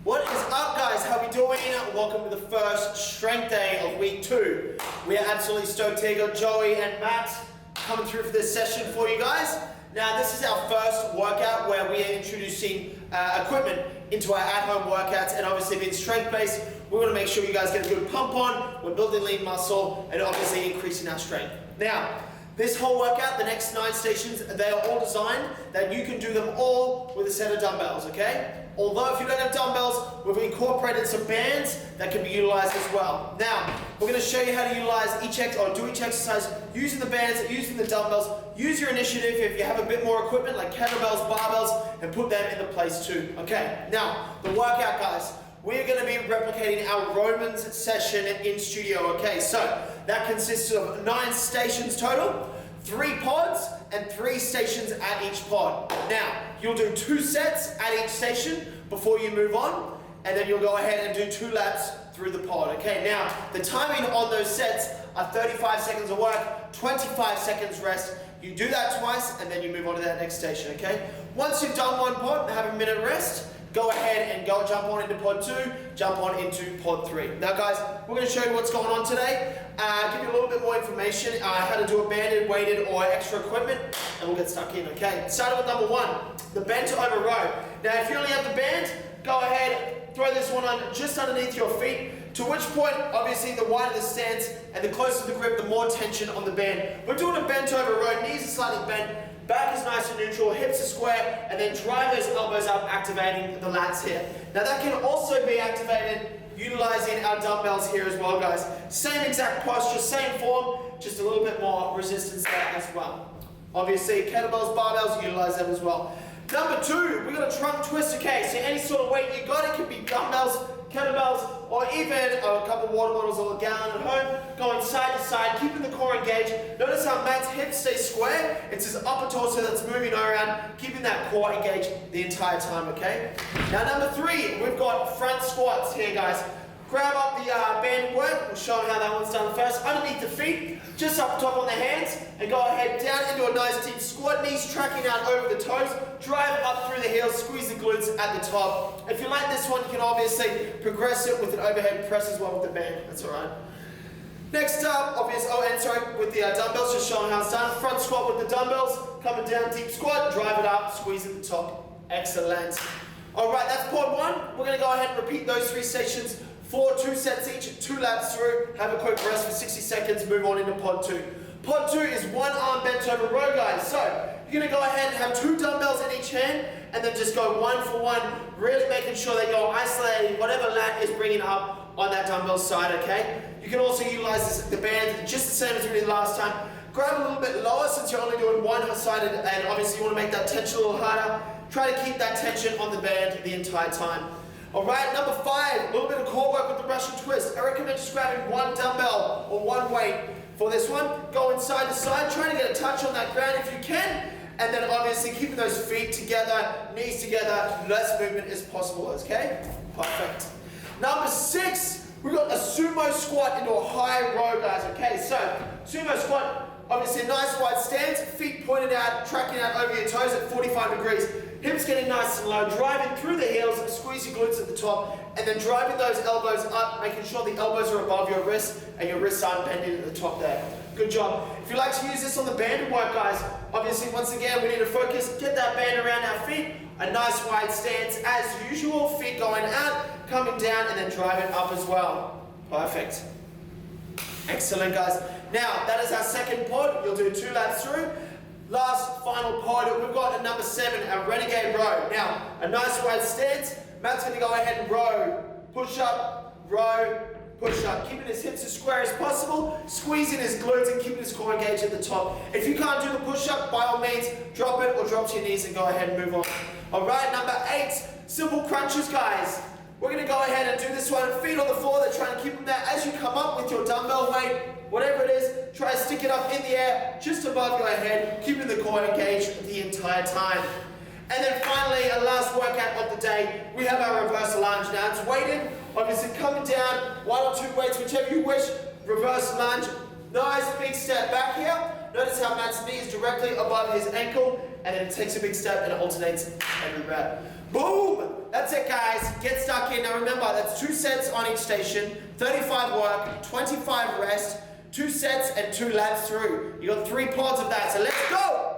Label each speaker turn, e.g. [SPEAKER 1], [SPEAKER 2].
[SPEAKER 1] What is up, guys? How we doing? Welcome to the first strength day of week 2. We are absolutely stoked here. Got Joey and Matt coming through for this session for you guys. Now, this is our first workout where we are introducing equipment into our at-home workouts, and obviously being strength-based, we want to make sure you guys get a good pump on. We're building lean muscle and obviously increasing our strength. Now, this whole workout, the next 9 stations, they are all designed that you can do them all with a set of dumbbells, okay? Although if you don't have dumbbells, we've incorporated some bands that can be utilized as well. Now, we're going to show you how to utilize each exercise using the bands, using the dumbbells. Use your initiative if you have a bit more equipment like kettlebells, barbells, and put them into place too. Okay, now, the workout, guys. We're going to be replicating our Romans session in studio, okay? So, that consists of 9 stations total, 3 pods, and 3 stations at each pod. Now, you'll do 2 sets at each station before you move on, and then you'll go ahead and do 2 laps through the pod, okay? Now, the timing on those sets are 35 seconds of work, 25 seconds rest. You do that twice, and then you move on to that next station, okay? Once you've done 1 pod and have a minute rest, go ahead and jump on into pod 2, jump on into pod 3. Now guys, we're going to show you what's going on today, give you a little bit more information, how to do a banded, weighted, or extra equipment, and we'll get stuck in, okay? Starting with number 1, the bent over row. Now if you only have the band, go ahead, throw this one on just underneath your feet, to which point, obviously, the wider the stance and the closer the grip, the more tension on the band. We're doing a bent over row, knees are slightly bent, back is nice and neutral, hips are square, and then drive those elbows up, activating the lats here. Now that can also be activated utilizing our dumbbells here as well, guys. Same exact posture, same form, just a little bit more resistance there as well. Obviously, kettlebells, barbells, utilize them as well. Number 2, we've got a trunk twist, okay? So any sort of weight you got, it could be dumbbells, kettlebells, or even a couple of water bottles or a gallon at home, going side to side, keeping the core engaged. Notice how Matt's hips stay square. It's his upper torso that's moving around, keeping that core engaged the entire time, okay? Now number 3, we've got front squats here, guys. Grab up the band work, we'll show how that one's done first. Underneath the feet, just up top on the hands, and go ahead down into a nice deep squat, knees tracking out over the toes, drive up through the heels, squeeze the glutes at the top. If you like this one, you can obviously progress it with an overhead press as well with the band, that's alright. Next up, with the dumbbells, just showing how it's done. Front squat with the dumbbells, coming down, deep squat, drive it up, squeeze at the top. Excellent. Alright, that's pod 1. We're going to go ahead and repeat those 3 stations for 2 sets each, 2 laps through, have a quick rest for 60 seconds, move on into pod 2. Pod 2 is 1 arm bent over row, guys. So, you're going to go ahead and have 2 dumbbells in each hand, and then just go 1 for 1, really making sure that you're isolating whatever lat is bringing up on that dumbbell side, okay? You can also utilize the band just the same as we did last time. Grab a little bit lower since you're only doing 1-sided, and obviously you want to make that tension a little harder. Try to keep that tension on the band the entire time. Alright, number 5, a little bit of core work with the Russian twist. I recommend just grabbing 1 dumbbell or 1 weight for this one. Going side to side, trying to get a touch on that ground if you can. And then obviously keeping those feet together, knees together, less movement as possible, okay? Perfect. Number 6, we've got a sumo squat into a high row, guys, okay? So, sumo squat, obviously a nice wide stance, feet pointed out, tracking out over your toes at 45 degrees. Hips getting nice and low, driving through the heels, squeeze your glutes at the top, and then driving those elbows up, making sure the elbows are above your wrists and your wrists aren't bending at the top there. Good job. If you like to use this on the banded work, guys, obviously once again we need to focus, get that band around our feet, a nice wide stance as usual, feet going out, coming down, and then driving up as well. Perfect. Excellent, guys. Now, that is our second pod. You'll do 2 laps through. Last, final pod, we've got a number 7, a renegade row. Now, a nice wide stance. Matt's going to go ahead and row, push up, row, push up. Keeping his hips as square as possible, squeezing his glutes and keeping his core engaged at the top. If you can't do the push up, by all means, drop it or drop to your knees and go ahead and move on. Alright, number 8, simple crunches, guys. We're going to go ahead and do this one, feet on the floor, they're trying to keep them there. As you come up with your dumbbell weight, whatever it is, try to stick it up in the air, just above your head, keeping the core engaged the entire time. And then finally, our last workout of the day, we have our reverse lunge. Now it's weighted, obviously coming down, 1 or 2 weights, whichever you wish, reverse lunge. Nice big step back here. Notice how Matt's knee is directly above his ankle. and then it takes a big step and it alternates every rep. Boom! That's it, guys. Get stuck in. Now remember, that's 2 sets on each station, 35 work, 25 rest, 2 sets and 2 laps through. You got 3 pods of that, so let's go!